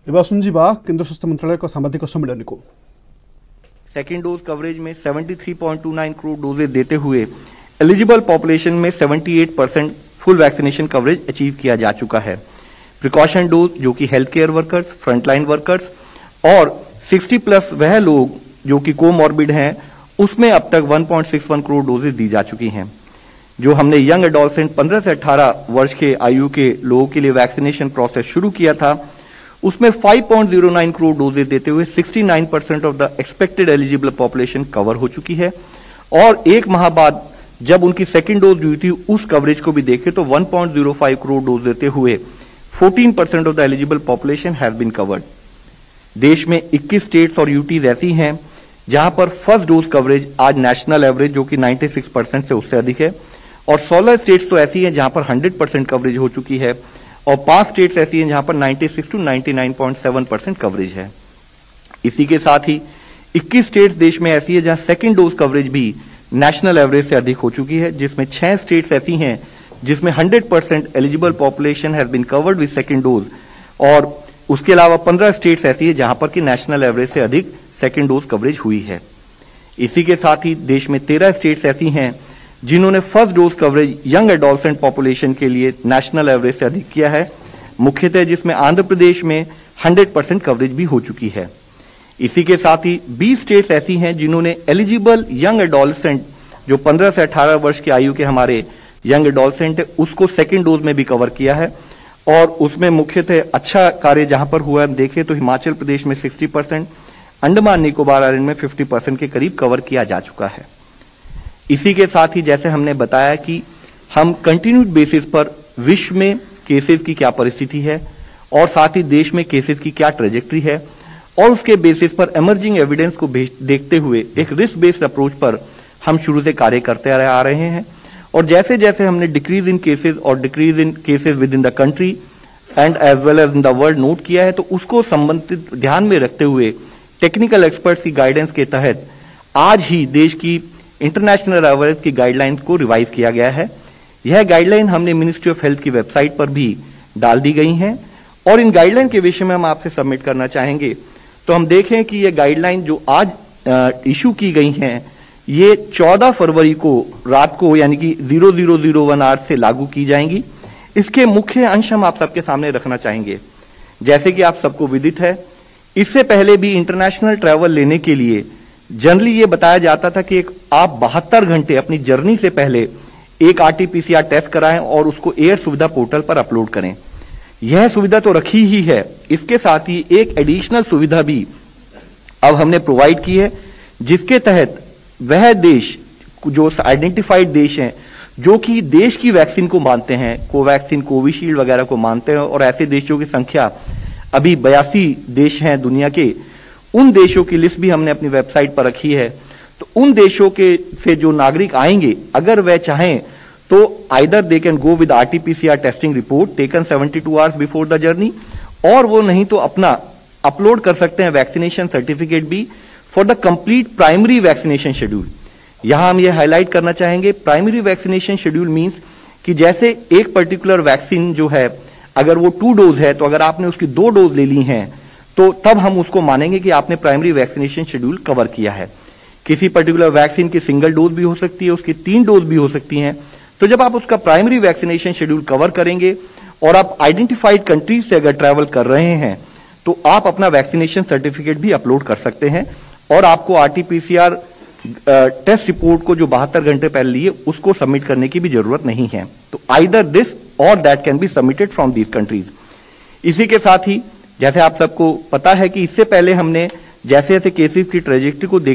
एवं सुनजिबा केंद्र स्वास्थ्य मंत्रालय का सांबादिक सम्मेलन को सेकेंड डोज कवरेज में 73.29 करोड़ डोजेज देते हुए एलिजिबल पॉपुलेशन में 78% फुल वैक्सीनेशन कवरेज अचीव किया जा चुका है। प्रिकॉशन डोज जो कि health care workers, frontline workers और 60 प्लस वह लोग जो कि कोमॉर्बिड हैं, उसमें अब तक 1.61 करोड़ डोजेज दी जा चुकी हैं। जो हमने यंग एडोलसेंट 15 से 18 वर्ष के आयु के लोगों के लिए वैक्सीनेशन प्रोसेस शुरू किया था, उसमें 5.09 करोड़ डोजेज देते हुए 69% of the expected eligible population cover हो चुकी है। और एक माह बाद जब उनकी सेकेंड डोज ड्यू थी, उस कवरेज को भी देखें तो 1.05 करोड़ डोज देते हुए 14% of the eligible population has been covered. देश में 21 स्टेट्स और यूटीज ऐसी हैं जहां पर फर्स्ट डोज कवरेज आज नेशनल एवरेज जो कि 96% से उससे अधिक है, और 16 स्टेट्स तो ऐसी हैं जहां पर 100% कवरेज हो चुकी है, और 5 स्टेट्स ऐसी हैं जहां पर 96 to 99.7% कवरेज है। इसी के साथ ही 21 स्टेट्स देश में ऐसी है जहां सेकेंड डोज कवरेज भी नेशनल एवरेज से अधिक हो चुकी है, जिसमें 6 स्टेट्स ऐसी हैं जिसमें 100% eligible population has been covered with second dose, और उसके अलावा 15 स्टेट्स ऐसी है जहां पर कि नेशनल एवरेज से अधिक सेकेंड डोज कवरेज हुई है। इसी के साथ ही देश में 13 स्टेट्स ऐसी हैं जिन्होंने first dose coverage young adolescent population के लिए नेशनल एवरेज से अधिक किया है, मुख्यतः जिसमें आंध्र प्रदेश में 100% कवरेज भी हो चुकी है। इसी के साथ ही 20 स्टेट्स ऐसी हैं जिन्होंने एलिजिबल यंग एडोलसेंट जो 15 से 18 वर्ष की आयु के हमारे यंग एडोलसेंट है, उसको सेकेंड डोज में भी कवर किया है, और उसमें मुख्यतः अच्छा कार्य जहां पर हुआ है देखें तो हिमाचल प्रदेश में 60%, अंडमान निकोबार आइलैंड में 50% के करीब कवर किया जा चुका है। इसी के साथ ही जैसे हमने बताया कि हम कंटिन्यूड बेसिस पर विश्व में केसेस की क्या परिस्थिति है और साथ ही देश में केसेस की क्या ट्रेजेक्ट्री है, और उसके बेसिस पर इमर्जिंग एविडेंस को देखते हुए एक रिस्क बेस्ड अप्रोच पर हम शुरू से कार्य करते आ रहे हैं। और जैसे जैसे हमने डिक्रीज इन केसेस और decrease in cases with in the country and as well as in the world note किया है, तो उसको संबंधित ध्यान में रखते हुए टेक्निकल एक्सपर्ट्स की गाइडेंस के तहत आज ही देश की इंटरनेशनल एवरेज की गाइडलाइन को रिवाइज किया गया है। यह गाइडलाइन हमने मिनिस्ट्री ऑफ हेल्थ की वेबसाइट पर भी डाल दी गई हैं, और इन गाइडलाइन के विषय में हम आपसे सबमिट करना चाहेंगे। तो हम देखें कि ये गाइडलाइन जो आज इशू की गई हैं, ये 14 फरवरी को रात को यानी कि 0001 आवर से लागू की जाएंगी। इसके मुख्य अंश हम आप सबके सामने रखना चाहेंगे। जैसे कि आप सबको विदित है, इससे पहले भी इंटरनेशनल ट्रैवल लेने के लिए जनरली ये बताया जाता था कि आप 72 घंटे अपनी जर्नी से पहले एक RT-PCR टेस्ट कराएं और उसको एयर सुविधा पोर्टल पर अपलोड करें। यह सुविधा तो रखी ही है, इसके साथ ही एक एडिशनल सुविधा भी अब हमने प्रोवाइड की है, जिसके तहत वह देश जो आइडेंटिफाइड देश हैं जो कि देश की वैक्सीन को मानते हैं, कोवैक्सीन, कोविशील्ड वगैरह को मानते हैं, और ऐसे देशों की संख्या अभी 82 देश हैं दुनिया के, उन देशों की लिस्ट भी हमने अपनी वेबसाइट पर रखी है। तो उन देशों के से जो नागरिक आएंगे, अगर वह चाहें तो either they can go with RT-PCR testing report taken 72 hours before the journey, और वो नहीं तो अपना अपलोड कर सकते हैं वैक्सीनेशन सर्टिफिकेट भी for the complete primary vaccination schedule. यहां हम ये हाईलाइट करना चाहेंगे, प्राइमरी वैक्सीनेशन शेड्यूल मींस कि जैसे एक पर्टिकुलर वैक्सीन जो है, अगर वो 2 डोज है, तो अगर आपने उसकी 2 डोज ले ली हैं तो तब हम उसको मानेंगे कि आपने प्राइमरी वैक्सीनेशन शेड्यूल कवर किया है। किसी पर्टिकुलर वैक्सीन की सिंगल डोज भी हो सकती है, उसकी 3 डोज भी हो सकती हैं। तो जब आप उसका प्राइमरी वैक्सीनेशन शेड्यूल कवर करेंगे और आप आइडेंटिफाइड कंट्रीज से अगर ट्रैवल कर रहे हैं, तो आप अपना वैक्सीनेशन सर्टिफिकेट भी अपलोड कर सकते हैं, और आपको RT-PCR टेस्ट रिपोर्ट को जो 72 घंटे पहले लिए उसको सबमिट करने की भी जरूरत नहीं है। तो आइदर दिस और that can be submitted from these countries. इसी के साथ ही जैसे आप सबको पता है कि इससे पहले हमने जैसे जैसे केसेस की ट्रेजेक्ट्री को देख